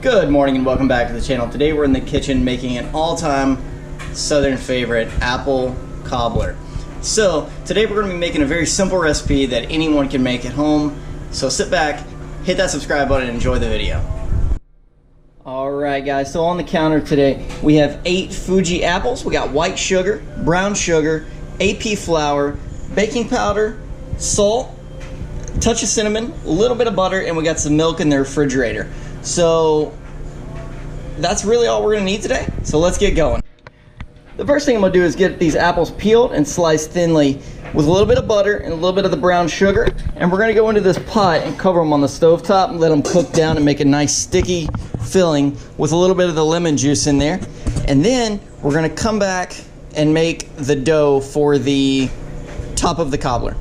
Good morning and welcome back to the channel. Today we're in the kitchen making an all-time southern favorite, apple cobbler. So today we're going to be making a very simple recipe that anyone can make at home. So sit back, hit that subscribe button and enjoy the video. Alright guys, so on the counter today we have 8 Fuji apples. We got white sugar, brown sugar, AP flour, baking powder, salt, a touch of cinnamon, a little bit of butter, and we got some milk in the refrigerator. So that's really all we're going to need today. So let's get going. The first thing I'm going to do is get these apples peeled and sliced thinly with a little bit of butter and a little bit of the brown sugar. And we're going to go into this pot and cover them on the stovetop and let them cook down and make a nice sticky filling with a little bit of the lemon juice in there. And then we're going to come back and make the dough for the top of the cobbler.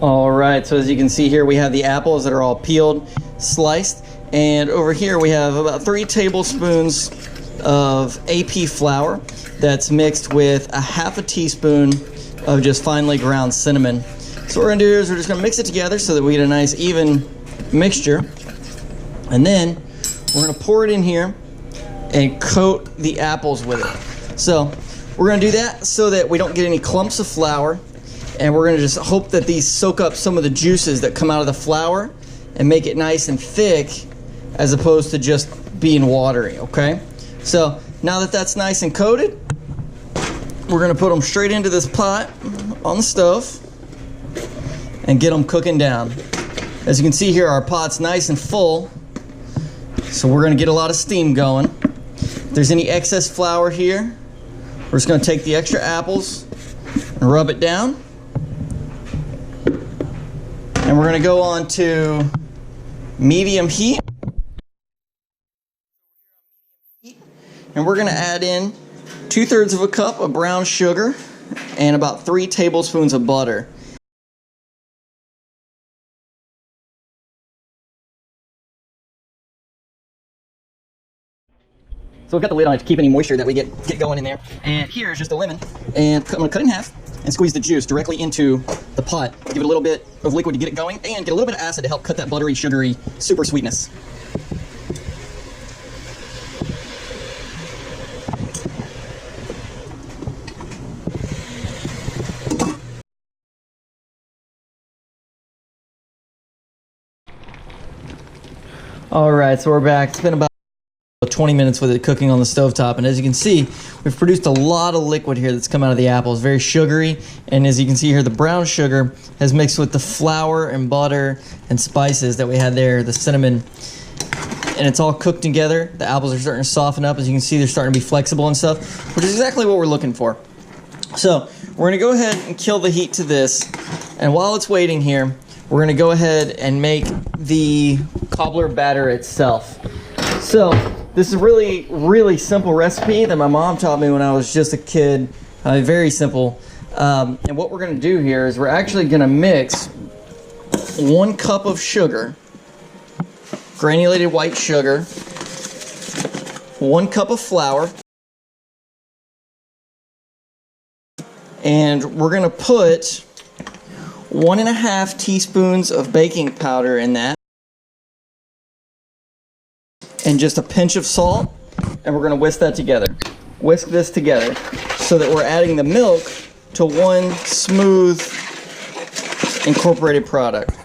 Alright, so as you can see here we have the apples that are all peeled, sliced, and over here we have about 3 tablespoons of AP flour that's mixed with a half a teaspoon of just finely ground cinnamon. So what we're going to do is we're just going to mix it together so that we get a nice even mixture, and then we're going to pour it in here and coat the apples with it. So we're going to do that so that we don't get any clumps of flour, and we're going to just hope that these soak up some of the juices that come out of the flour and make it nice and thick as opposed to just being watery, okay? So now that that's nice and coated, we're going to put them straight into this pot on the stove and get them cooking down. As you can see here, our pot's nice and full, so we're going to get a lot of steam going. If there's any excess flour here, we're just going to take the extra apples and rub it down. And we're going to go on to medium heat. And we're going to add in 2/3 of a cup of brown sugar and about 3 tablespoons of butter. So we've got the lid on it to keep any moisture that we get going in there. And here is just a lemon. And I'm going to cut it in half and squeeze the juice directly into the pot. Give it a little bit of liquid to get it going and get a little bit of acid to help cut that buttery, sugary, super sweetness. Alright, so we're back. It's been about 20 minutes with it cooking on the stovetop, and as you can see, we've produced a lot of liquid here that's come out of the apples. Very sugary, and as you can see here, the brown sugar has mixed with the flour and butter and spices that we had there, the cinnamon, and it's all cooked together. The apples are starting to soften up. As you can see, they're starting to be flexible and stuff, which is exactly what we're looking for. So we're going to go ahead and kill the heat to this, and while it's waiting here, we're going to go ahead and make the cobbler batter itself. So this is a really, really simple recipe that my mom taught me when I was just a kid. Very simple. And what we're going to do here is we're actually going to mix 1 cup of sugar, granulated white sugar, 1 cup of flour, and we're going to put 1.5 teaspoons of baking powder in that, and just a pinch of salt, and we're going to whisk that together. Whisk this together so that we're adding the milk to one smooth incorporated product.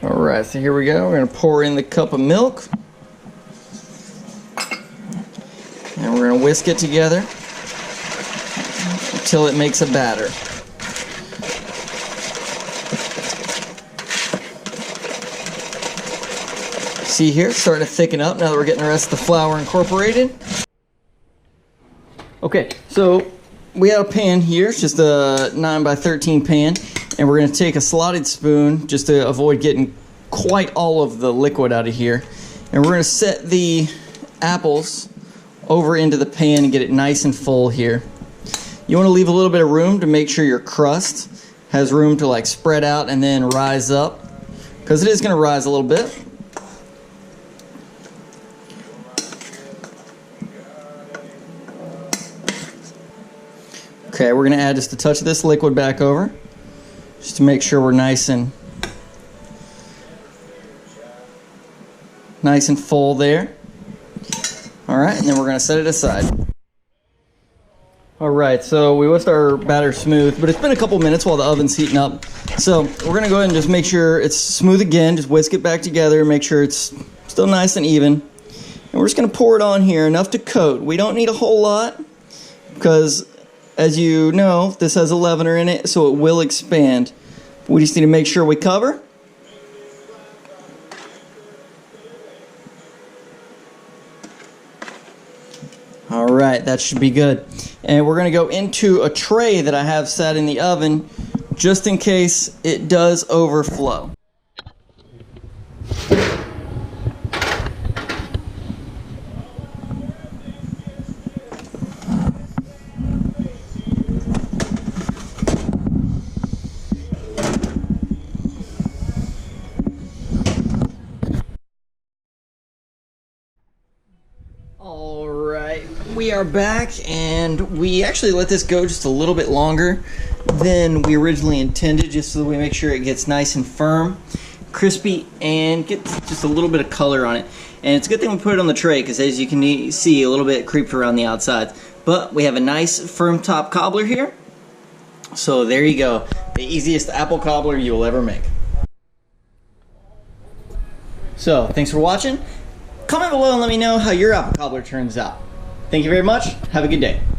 Alright, so here we go. We're going to pour in the cup of milk, and we're going to whisk it together until it makes a batter. See here, it's starting to thicken up now that we're getting the rest of the flour incorporated. Okay, so we have a pan here. It's just a 9x13 pan, and we're going to take a slotted spoon just to avoid getting quite all of the liquid out of here. And we're going to set the apples over into the pan and get it nice and full here. You want to leave a little bit of room to make sure your crust has room to like spread out and then rise up, because it is going to rise a little bit. Okay, we're going to add just a touch of this liquid back over, just to make sure we're nice and nice and full there. All right, and then we're gonna set it aside. All right, so we whisked our batter smooth, but it's been a couple minutes while the oven's heating up. So we're gonna go ahead and just make sure it's smooth again. Just whisk it back together, make sure it's still nice and even. And we're just gonna pour it on here, enough to coat. We don't need a whole lot, because as you know, this has a leavener in it, so it will expand. We just need to make sure we cover. All right, that should be good. And we're gonna go into a tray that I have set in the oven just in case it does overflow. We are back, and we actually let this go just a little bit longer than we originally intended, just so that we make sure it gets nice and firm, crispy, and gets just a little bit of color on it. And it's a good thing we put it on the tray, because as you can see, a little bit creeped around the outside. But we have a nice firm top cobbler here. So there you go, the easiest apple cobbler you will ever make. So thanks for watching. Comment below and let me know how your apple cobbler turns out. Thank you very much. Have a good day.